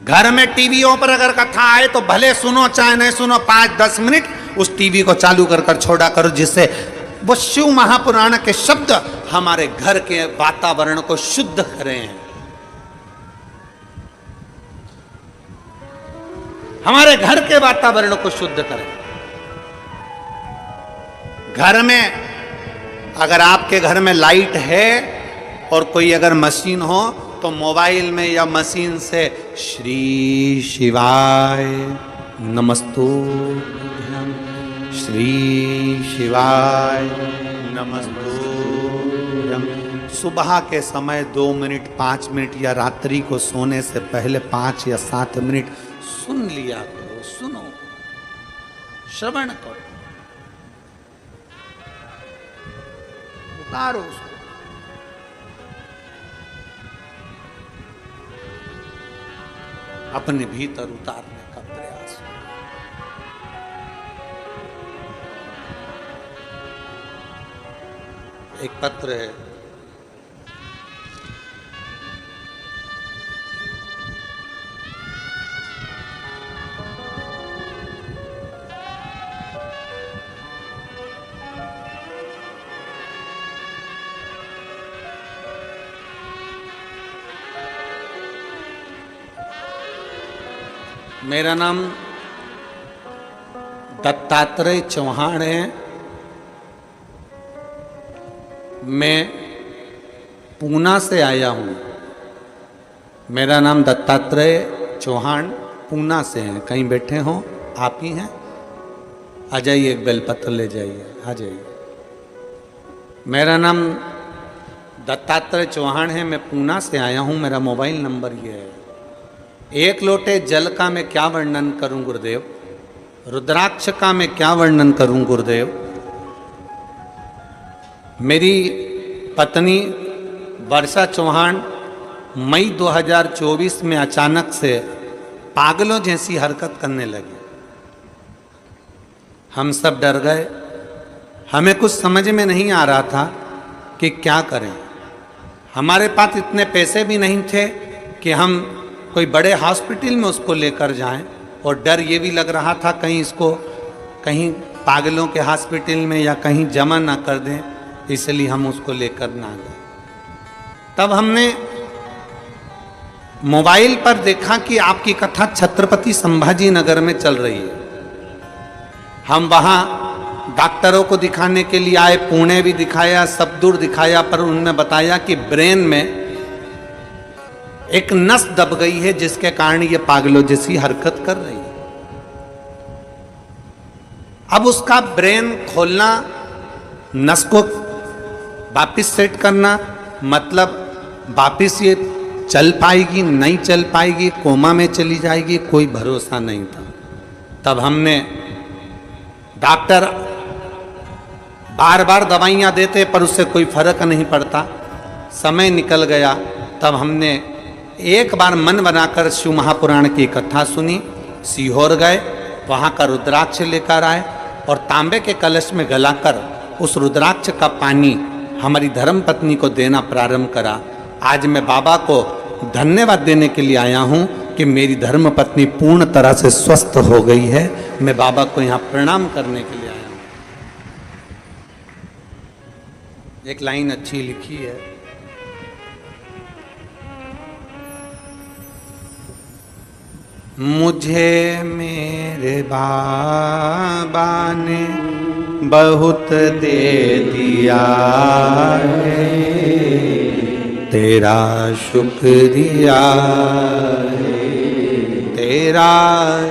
घर में टीवियों पर अगर कथा आए तो भले सुनो चाहे नहीं सुनो, 5-10 मिनट उस टीवी को चालू कर छोड़ा करो, जिससे वो शिव महापुराण के शब्द हमारे घर के वातावरण को शुद्ध करें, हमारे घर के वातावरण को शुद्ध करें। घर में अगर आपके घर में लाइट है और कोई अगर मशीन हो तो मोबाइल में या मशीन से श्री शिवाय नमस्तुभ्यं, श्री शिवाय नमस्तुभ्यं सुबह के समय 2 मिनट 5 मिनट या रात्रि को सोने से पहले 5 या 7 मिनट सुन लिया करो, सुनो, श्रवण करो, उतारो उसको। अपने भीतर उतारने का प्रयास। एक पत्र है, मेरा नाम दत्तात्रेय चौहान है। मैं पूना से आया हूँ। मेरा नाम दत्तात्रेय चौहान पूना से हैं। कहीं बैठे हो आप ही हैं? आ जाइए, एक बेलपत्र ले जाइए, आ जाइए। मेरा नाम दत्तात्रेय चौहान है, मैं पूना से आया हूँ। मेरा मोबाइल नंबर ये है। एक लोटे जल का मैं क्या वर्णन करूं गुरुदेव, रुद्राक्ष का मैं क्या वर्णन करूं गुरुदेव। मेरी पत्नी वर्षा चौहान मई 2024 में अचानक से पागलों जैसी हरकत करने लगी। हम सब डर गए। हमें कुछ समझ में नहीं आ रहा था कि क्या करें। हमारे पास इतने पैसे भी नहीं थे कि हम कोई बड़े हॉस्पिटल में उसको लेकर जाएं, और डर ये भी लग रहा था कहीं इसको कहीं पागलों के हॉस्पिटल में या कहीं जमा ना कर दें, इसलिए हम उसको लेकर ना गए। तब हमने मोबाइल पर देखा कि आपकी कथा छत्रपति संभाजी नगर में चल रही है। हम वहाँ डॉक्टरों को दिखाने के लिए आए, पुणे भी दिखाया, सब दूर दिखाया, पर उन्होंने बताया कि ब्रेन में एक नस दब गई है, जिसके कारण ये पागलों जैसी हरकत कर रही है। अब उसका ब्रेन खोलना, नस को वापिस सेट करना, मतलब वापिस ये चल पाएगी नहीं चल पाएगी, कोमा में चली जाएगी, कोई भरोसा नहीं था। तब हमने डॉक्टर बार बार दवाइयाँ देते पर उससे कोई फर्क नहीं पड़ता। समय निकल गया। तब हमने एक बार मन बनाकर शिव महापुराण की कथा सुनी। सीहोर गए, वहाँ का रुद्राक्ष लेकर आए और तांबे के कलश में गलाकर उस रुद्राक्ष का पानी हमारी धर्मपत्नी को देना प्रारंभ करा। आज मैं बाबा को धन्यवाद देने के लिए आया हूँ कि मेरी धर्मपत्नी पूर्ण तरह से स्वस्थ हो गई है। मैं बाबा को यहाँ प्रणाम करने के लिए आया हूँ। एक लाइन अच्छी लिखी है, मुझे मेरे बाबा ने बहुत दे दिया है, तेरा शुक्रिया है, तेरा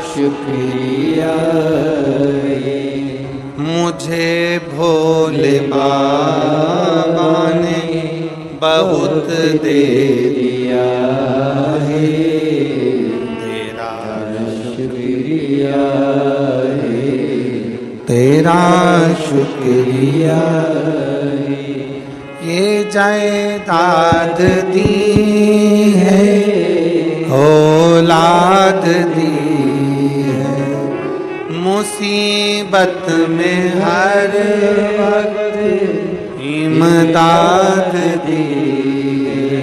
शुक्रिया है। मुझे भोले बाबा ने बहुत दे दिया है, तेरा शुक्रिया है। ये जायदाद दी है, औलाद दी है, मुसीबत में हर वक्त इमदाद दी है,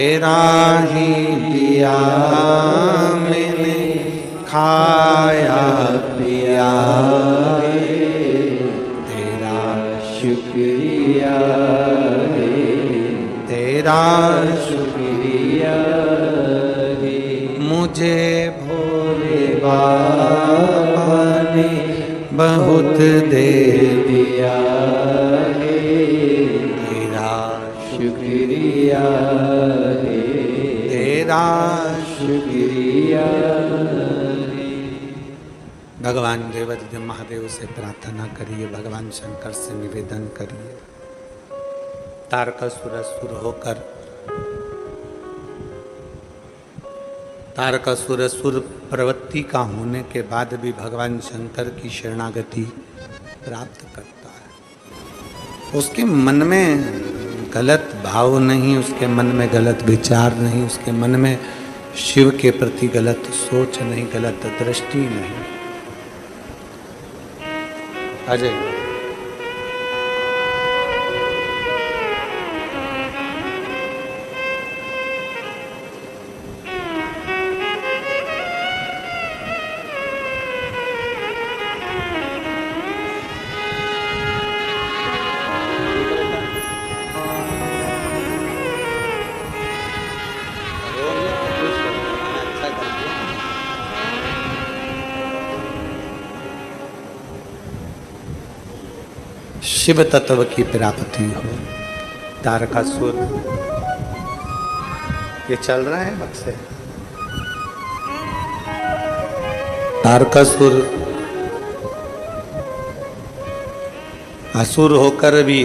तेरा ही दिया मैंने खाया पिया तेरा शुक्रिया तेरा शुक्रिया मुझे भोले बाबा ने बहुत दे दिया तेरा शुक्रिया तेरा शुक्रिया। भगवान देवादिदेव महादेव से प्रार्थना करिए, भगवान शंकर से निवेदन करिए। तारकासुर असुर होकर तारकासुर असुर प्रवृत्ति का होने के बाद भी भगवान शंकर की शरणागति प्राप्त करता है। उसके मन में गलत भाव नहीं, उसके मन में गलत विचार नहीं, उसके मन में शिव के प्रति गलत सोच नहीं, गलत दृष्टि नहीं। अजय शिव तत्व की प्राप्ति हो। तारकासुर ये चल रहा है बक्से। तारकासुर असुर होकर भी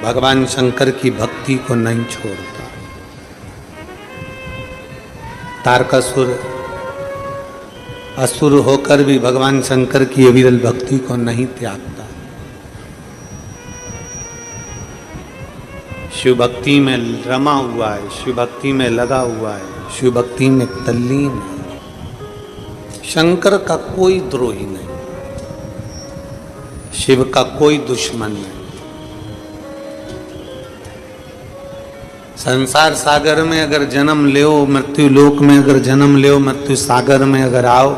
भगवान शंकर की भक्ति को नहीं छोड़ता। तारकासुर असुर होकर भी भगवान शंकर की अविरल भक्ति को नहीं त्यागता। शिव भक्ति में रमा हुआ है, शिव भक्ति में लगा हुआ है, शिव भक्ति में तल्लीन है। शंकर का कोई द्रोही नहीं, शिव का कोई दुश्मन नहीं। संसार सागर में अगर जन्म ले, मृत्यु लोक में अगर जन्म ले, मृत्यु सागर में अगर आओ,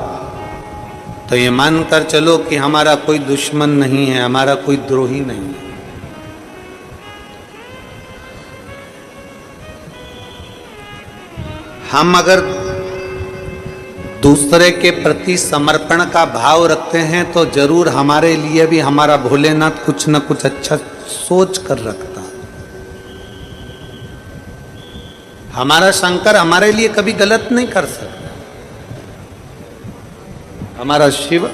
तो ये मानकर चलो कि हमारा कोई दुश्मन नहीं है, हमारा कोई द्रोही नहीं है। हम अगर दूसरे के प्रति समर्पण का भाव रखते हैं तो जरूर हमारे लिए भी हमारा भोलेनाथ कुछ न कुछ अच्छा सोच कर रखता। हमारा शंकर हमारे लिए कभी गलत नहीं कर सकता। हमारा शिव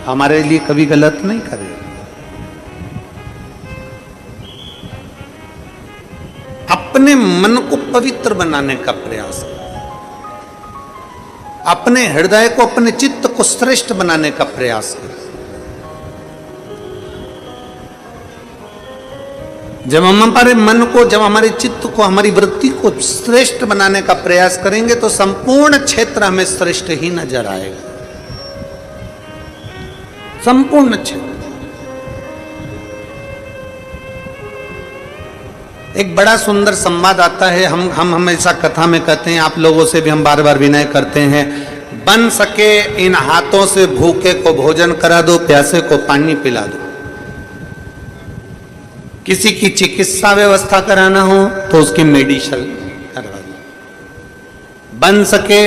हमारे लिए कभी गलत नहीं करेगा। अपने मन को पवित्र बनाने का प्रयास करें, अपने हृदय को, अपने चित्त को श्रेष्ठ बनाने का प्रयास करें। जब हम हमारे मन को, जब हमारे चित्त को, हमारी वृत्ति को श्रेष्ठ बनाने का प्रयास करेंगे तो संपूर्ण क्षेत्र हमें श्रेष्ठ ही नजर आएगा। संपूर्ण क्षेत्र। एक बड़ा सुंदर संवाद आता है। हम हमेशा कथा में कहते हैं, आप लोगों से भी हम बार बार विनय करते हैं, बन सके इन हाथों से भूखे को भोजन करा दो, प्यासे को पानी पिला दो। किसी की चिकित्सा व्यवस्था कराना हो तो उसकी मेडिसिन करवा दो। बन सके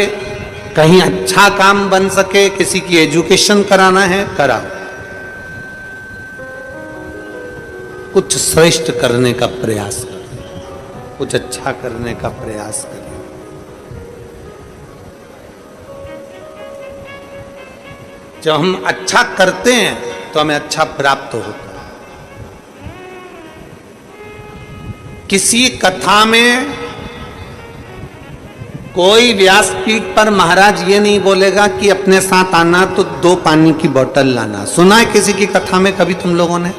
कहीं अच्छा काम बन सके, किसी की एजुकेशन कराना है कराओ। कुछ श्रेष्ठ करने का प्रयास करें, कुछ अच्छा करने का प्रयास करें। जब हम अच्छा करते हैं तो हमें अच्छा प्राप्त होता है। किसी कथा में कोई व्यासपीठ पर महाराज ये नहीं बोलेगा कि अपने साथ आना तो 2 पानी की बोतल लाना। सुना है किसी की कथा में कभी तुम लोगों ने?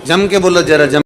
जम के बोलो जरा, जम